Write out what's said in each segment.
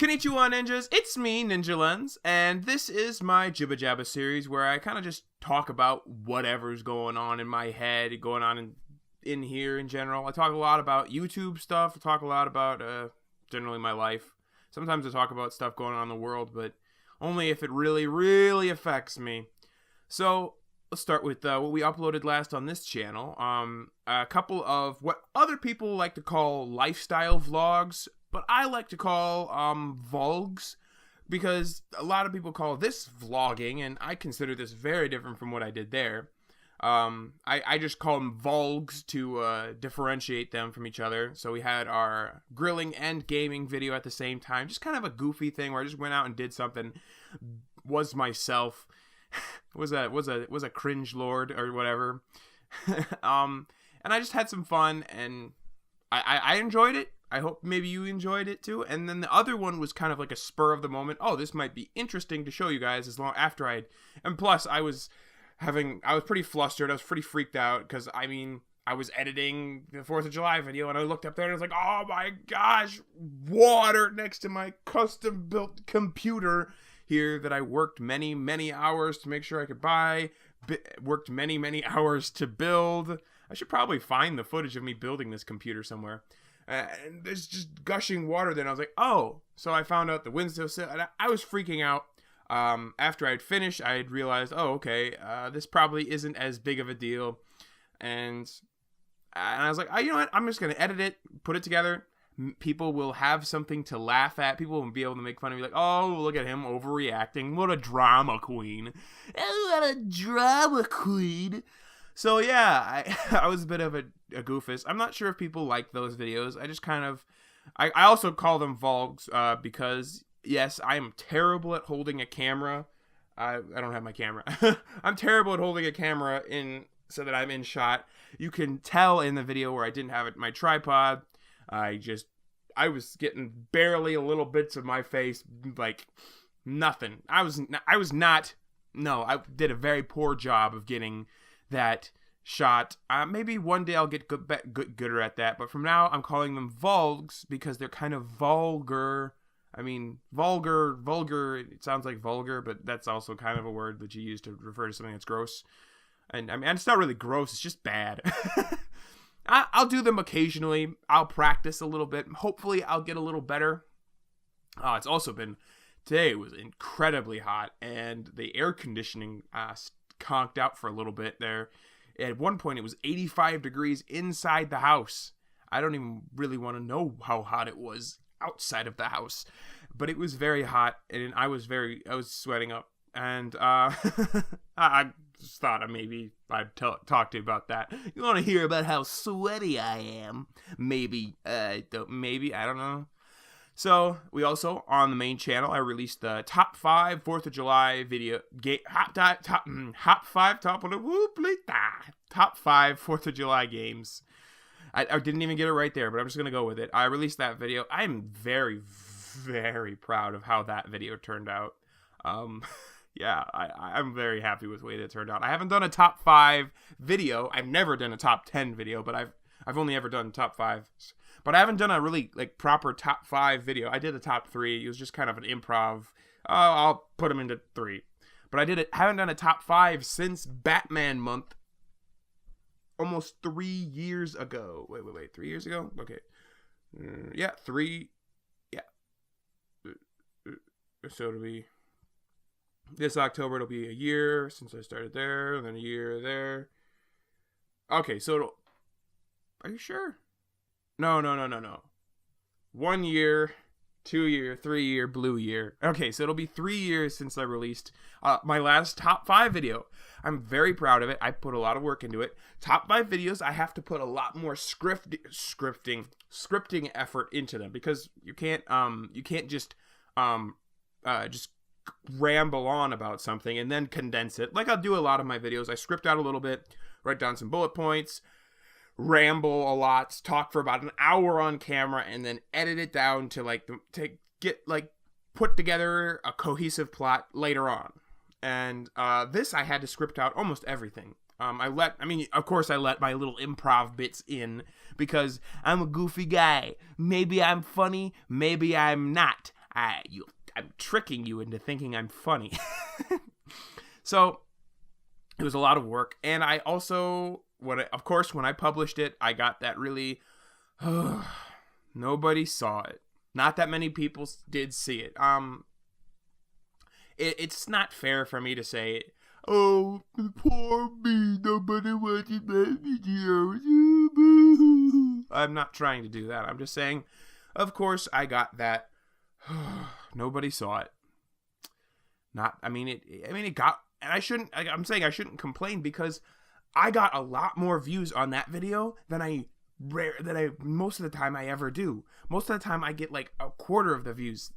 Konnichiwa ninjas, it's me, Ninja Lens, and this is my Jibba Jabba series where I kind of just talk about whatever's going on in my head, going on in here in general. I talk a lot about YouTube stuff, I talk a lot about generally my life. Sometimes I talk about stuff going on in the world, but only if it really, really affects me. So, let's start with what we uploaded last on this channel. A couple of what other people like to call lifestyle vlogs, but I like to call vlogs, because a lot of people call this vlogging, and I consider this very different from what I did there. I just call them vlogs to differentiate them from each other. So we had our grilling and gaming video at the same time, just kind of a goofy thing where I just went out and did something, was myself, was a cringe lord or whatever. And I just had some fun, and I enjoyed it. I hope maybe you enjoyed it too. And then the other one was kind of like a spur of the moment. Oh, this might be interesting to show you guys and plus I was pretty flustered. I was pretty freaked out because I was editing the 4th of July video and I looked up there and I was like, oh my gosh, water next to my custom built computer here that I worked many, many hours to make sure I could buy, worked many, many hours to build. I should probably find the footage of me building this computer somewhere. And there's just gushing water there, and I was like, oh. So I found out the windowsill, and I was freaking out. After I'd finished, I had realized, oh, okay, this probably isn't as big of a deal. And I was like, oh, you know what? I'm just going to edit it, put it together. People will have something to laugh at. People will be able to make fun of me, like, oh, look at him overreacting. What a drama queen. What a drama queen. So yeah, I was a bit of a goofus. I'm not sure if people like those videos. I just kind of, I also call them vlogs because, yes, I am terrible at holding a camera. I don't have my camera. I'm terrible at holding a camera so that I'm in shot. You can tell in the video where I didn't have my tripod. I was getting barely a little bits of my face, like nothing. I did a very poor job of getting that shot. Maybe one day I'll get gooder at that, but from now I'm calling them vlogs because they're kind of vulgar. I mean, vulgar, it sounds like vulgar, but that's also kind of a word that you use to refer to something that's gross. And I mean, it's not really gross, it's just bad. I'll do them occasionally. I'll practice a little bit. Hopefully I'll get a little better. It's also been, today was incredibly hot, and the air conditioning conked out for a little bit there. At one point it was 85 degrees inside the house. I don't even really want to know how hot it was outside of the house, but it was very hot, and I was sweating up, and I just thought maybe I'd talk to you about that. You want to hear about how sweaty I am? Maybe I don't know. So, we also, on the main channel, I released the top 5 4th of July video, top 5 4th of July games. I didn't even get it right there, but I'm just going to go with it. I released that video. I'm very, very proud of how that video turned out. Yeah, I'm very happy with the way that it turned out. I haven't done a top 5 video. I've never done a top 10 video, but I've only ever done top 5. But I haven't done a really proper top 5 video. I did a top 3. It was just kind of an improv. I'll put them into 3. But haven't done a top 5 since Batman month. Almost 3 years ago. Wait, 3 years ago? Okay. Yeah, 3. Yeah. So it'll be this October. It'll be a year since I started there, and then a year there. Okay, so are you sure? No. 1 year, 2 year, 3 year, blue year. Okay, so it'll be 3 years since I released my last top 5 video. I'm very proud of it. I put a lot of work into it. Top 5 videos, I have to put a lot more scripting effort into them, because you can't just ramble on about something and then condense it. Like I'll do a lot of my videos. I script out a little bit, write down some bullet points, ramble a lot, talk for about an hour on camera, and then edit it down to put together a cohesive plot later on. And this, I had to script out almost everything. Of course I let my little improv bits in because I'm a goofy guy. Maybe I'm funny, maybe I'm not. I'm tricking you into thinking I'm funny. So it was a lot of work, and I also, of course, when I published it, I got that really, nobody saw it. Not that many people did see it. It's not fair for me to say, oh, poor me, nobody watches my videos. I'm not trying to do that. I'm just saying, of course, I got that. Nobody saw it. It got, and I'm saying I shouldn't complain because I got a lot more views on that video than I most of the time I ever do. Most of the time I get like a quarter of the views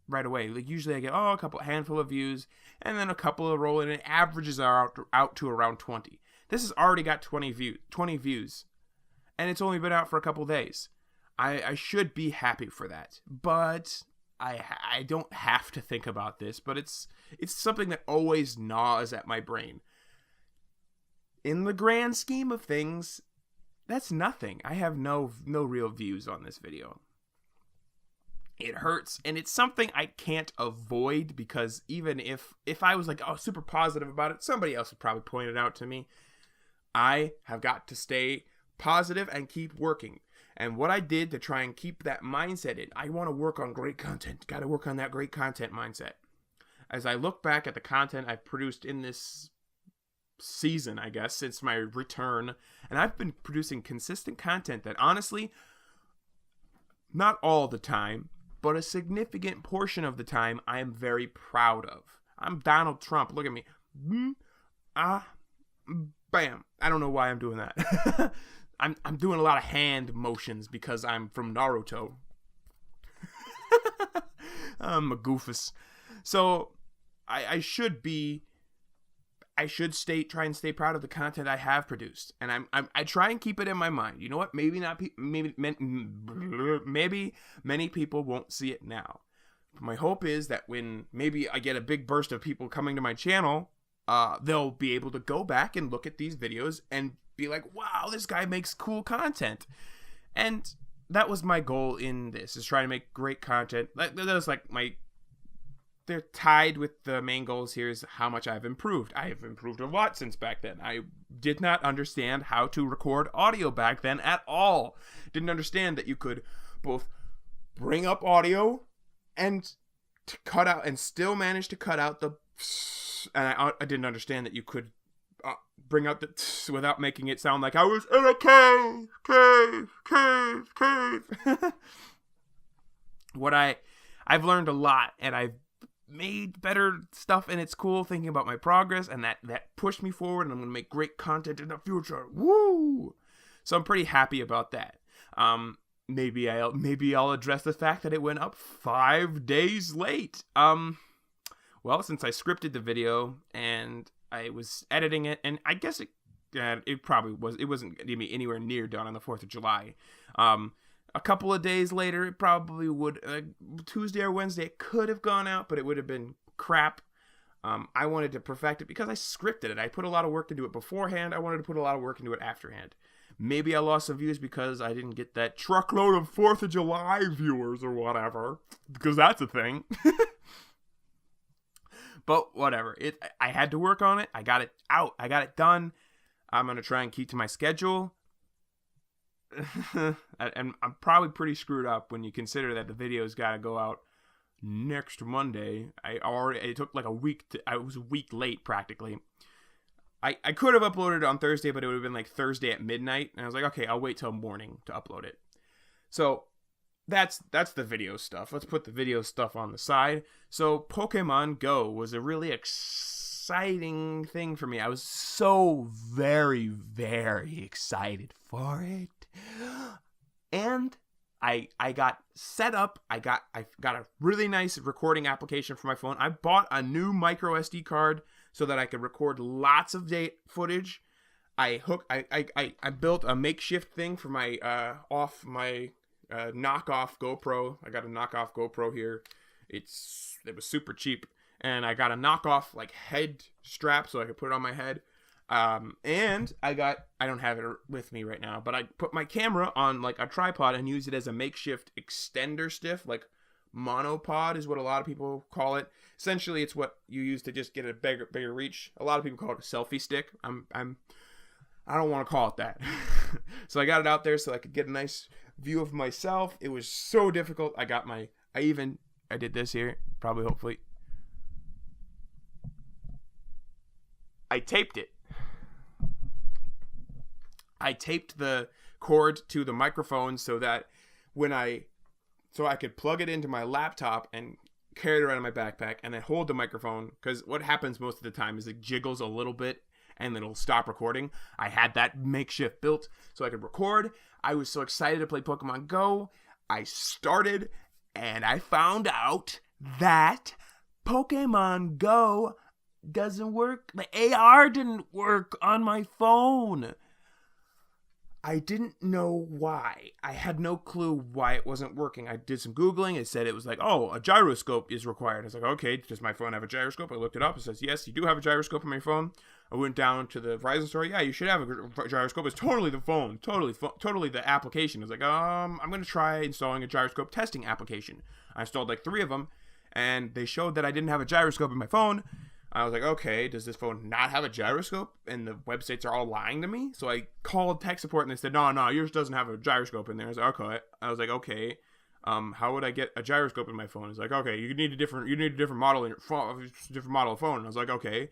right away. Like usually I get a handful of views and then a couple of roll in, and it averages out to around 20. This has already got 20 views, and it's only been out for a couple days. I should be happy for that, but I don't have to think about this, but it's something that always gnaws at my brain. In the grand scheme of things, that's nothing. I have no real views on this video. It hurts, and it's something I can't avoid, because even if I was like, super positive about it, somebody else would probably point it out to me. I have got to stay positive and keep working. And what I did to try and keep that mindset in, I want to work on great content. Got to work on that great content mindset. As I look back at the content I've produced in this season, I guess, since my return, and I've been producing consistent content that honestly, not all the time, but a significant portion of the time, I am very proud of. I'm Donald Trump. Look at me. Bam. I don't know why I'm doing that. I'm doing a lot of hand motions because I'm from Naruto. I'm a goofus. So I should try and stay proud of the content I have produced, and I try and keep it in my mind. You know what? Maybe many people won't see it now. But my hope is that when maybe I get a big burst of people coming to my channel, they'll be able to go back and look at these videos and be like, wow, this guy makes cool content. And that was my goal in this, is trying to make great content. That was like they're tied with the main goals here, is how much I've improved. I have improved a lot since back then. I did not understand how to record audio back then at all. Didn't understand that you could both bring up audio and cut out, and still manage to cut out the, and I didn't understand that you could bring out the without making it sound like I was in a cave. I've learned a lot, and I've made better stuff, and it's cool thinking about my progress, and that pushed me forward, and I'm gonna make great content in the future. Woo! So I'm pretty happy about that. Maybe I'll address the fact that it went up 5 days late. Well, since I scripted the video and I was editing it, and I guess it wasn't gonna be anywhere near done on the 4th of July. A couple of days later, it probably would, Tuesday or Wednesday, it could have gone out, but it would have been crap. I wanted to perfect it because I scripted it. I put a lot of work into it beforehand. I wanted to put a lot of work into it afterhand. Maybe I lost some views because I didn't get that truckload of 4th of July viewers or whatever, because that's a thing. But whatever. I had to work on it. I got it out. I got it done. I'm going to try and keep to my schedule. And I'm probably pretty screwed up when you consider that the video's got to go out next Monday. It took like a week. I was a week late practically. I could have uploaded it on Thursday, but it would have been like Thursday at midnight. And I was like, okay, I'll wait till morning to upload it. So that's the video stuff. Let's put the video stuff on the side. So Pokemon Go was a really exciting thing for me. I was so very, very excited for it. And I got set up. I got a really nice recording application for my phone. I bought a new micro SD card so that I could record lots of footage. I built a makeshift thing for my knockoff GoPro. I got a knockoff GoPro here. It was super cheap, and I got a knockoff like head strap so I could put it on my head. And I don't have it with me right now, but I put my camera on like a tripod and use it as a makeshift extender stick, like monopod is what a lot of people call it. Essentially, it's what you use to just get a bigger reach. A lot of people call it a selfie stick. I don't want to call it that. So I got it out there so I could get a nice view of myself. It was so difficult. I did this here, probably, hopefully. I taped it. I taped the cord to the microphone so that so I could plug it into my laptop and carry it around in my backpack and then hold the microphone, because what happens most of the time is it jiggles a little bit and then it'll stop recording. I had that makeshift built so I could record. I was so excited to play Pokemon Go. I started and I found out that Pokemon Go doesn't work. The AR didn't work on my phone. I didn't know why. I had no clue why it wasn't working. I did some Googling. It said it was like, oh, a gyroscope is required. I was like, okay, does my phone have a gyroscope? I looked it up. It says, yes, you do have a gyroscope on your phone. I went down to the Verizon store. Yeah, you should have a gyroscope. It's totally the phone. Totally the application. I was like, I'm going to try installing a gyroscope testing application. I installed like 3 of them, and they showed that I didn't have a gyroscope in my phone. I was like, okay, does this phone not have a gyroscope? And the websites are all lying to me. So I called tech support and they said, no, yours doesn't have a gyroscope in there. I was like, okay. How would I get a gyroscope in my phone? It's like, okay, you need a different model in your phone, different model of phone. And I was like, okay.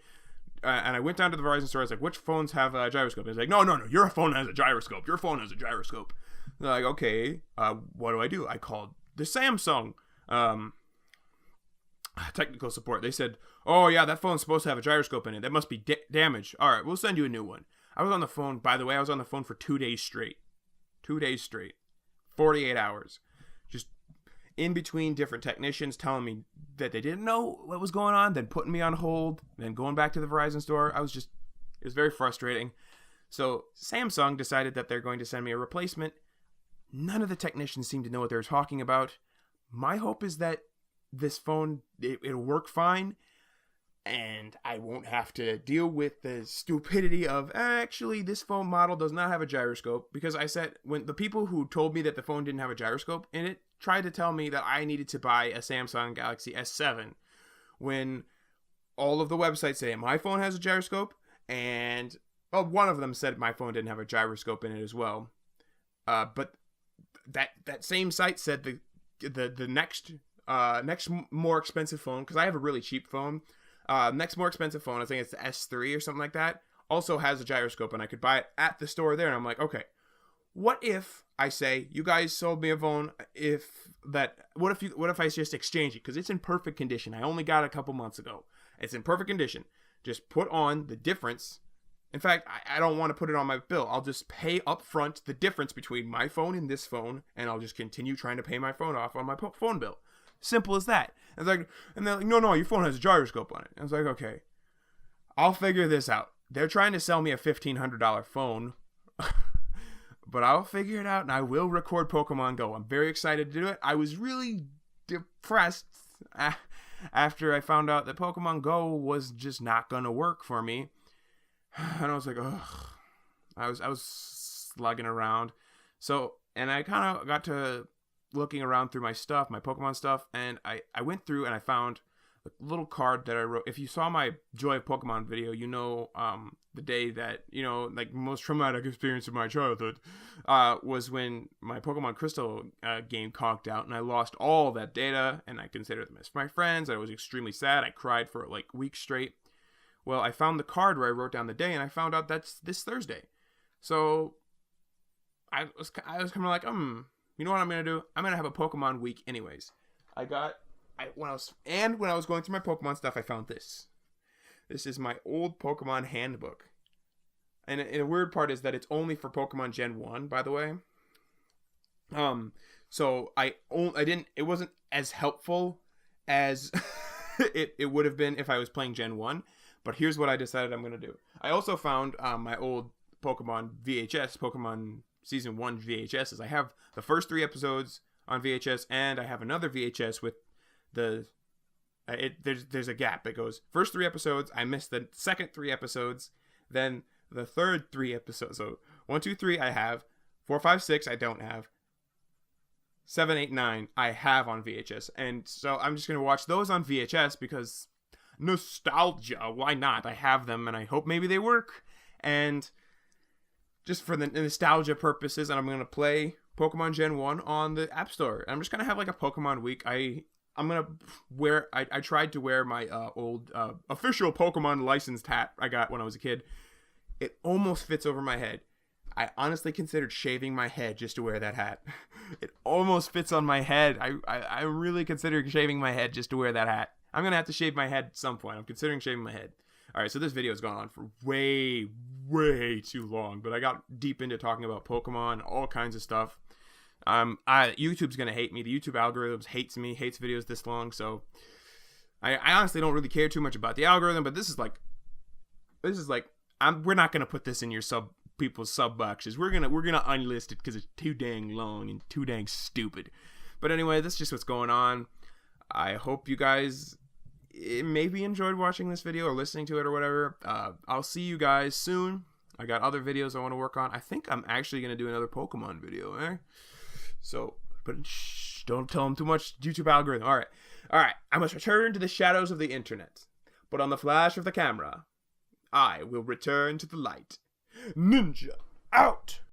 And I went down to the Verizon store. I was like, which phones have a gyroscope? And it's like, no, your phone has a gyroscope. Your phone has a gyroscope. And they're like, okay, what do? I called the Samsung technical support. They said, oh yeah, that phone's supposed to have a gyroscope in it. That must be damaged. All right, we'll send you a new one. I was on the phone, by the way, for 2 days straight. 2 days straight. 48 hours. Just in between different technicians telling me that they didn't know what was going on, then putting me on hold, then going back to the Verizon store. It was very frustrating. So Samsung decided that they're going to send me a replacement. None of the technicians seemed to know what they were talking about. My hope is that this phone, it'll work fine, and I won't have to deal with the stupidity of, actually, this phone model does not have a gyroscope, because I said, when the people who told me that the phone didn't have a gyroscope in it tried to tell me that I needed to buy a Samsung Galaxy S7, when all of the websites say my phone has a gyroscope, and one of them said my phone didn't have a gyroscope in it as well. But that same site said the next more expensive phone, because I have a really cheap phone, next more expensive phone, I think it's the S3 or something like that, also has a gyroscope, and I could buy it at the store there. And I'm like, okay, what if I say, you guys sold me a phone, what if I just exchange it, because it's in perfect condition. I only got it a couple months ago. It's in perfect condition. Just put on the difference. In fact, I don't want to put it on my bill. I'll just pay up front the difference between my phone and this phone, and I'll just continue trying to pay my phone off on my phone bill. Simple as that. And they're like, no, your phone has a gyroscope on it. I was like, okay, I'll figure this out. They're trying to sell me a $1,500 phone, but I'll figure it out, and I will record Pokemon Go. I'm very excited to do it. I was really depressed after I found out that Pokemon Go was just not going to work for me. And I was like, ugh. I was slugging around. So, and I kind of got to looking around through my stuff, my Pokemon stuff, and I went through and I found a little card that I wrote. If you saw my Joy of Pokemon video, you know the day that, like, most traumatic experience of my childhood was when my Pokemon Crystal game conked out, and I lost all that data, and I considered them as my friends. I was extremely sad. I cried for like weeks straight. Well, I found the card where I wrote down the day, and I found out that's this Thursday. So I was kind of like, you know what I'm going to do? I'm going to have a Pokemon week anyways. When I was going through my Pokemon stuff, I found this. This is my old Pokemon handbook. And the weird part is that it's only for Pokemon Gen 1, by the way. So it wasn't as helpful as it would have been if I was playing Gen 1. But here's what I decided I'm going to do. I also found my old Pokemon VHS, Pokemon Season 1 VHSs. I have the first 3 episodes on VHS, and I have another VHS with there's a gap. It goes, first 3 episodes, I missed the second 3 episodes, then the third 3 episodes. So 1, 2, 3 I have, 4, 5, 6 I don't have, 7, 8, 9 I have on VHS. And so I'm just going to watch those on VHS because nostalgia. Why not? I have them and I hope maybe they work. And just for the nostalgia purposes, and I'm going to play Pokemon Gen 1 on the App Store. And I'm just going to have like a Pokemon week. I'm going to wear, I tried to wear my old official Pokemon licensed hat I got when I was a kid. It almost fits over my head. I honestly considered shaving my head just to wear that hat. It almost fits on my head. I really considered shaving my head just to wear that hat. I'm going to have to shave my head at some point. I'm considering shaving my head. All right, so this video has gone on for way, way too long, but I got deep into talking about Pokemon, all kinds of stuff. YouTube's going to hate me. The YouTube algorithm hates me, hates videos this long, so I honestly don't really care too much about the algorithm, but this is like, we're not going to put this in your people's sub boxes. We're gonna unlist it because it's too dang long and too dang stupid. But anyway, that's just what's going on. I hope you guys maybe enjoyed watching this video or listening to it or whatever. I'll see you guys soon. I got other videos I want to work on. I think I'm actually gonna do another Pokemon video. So, but don't tell them too much. YouTube algorithm. All right. I must return to the shadows of the internet, but on the flash of the camera, I will return to the light. Ninja out!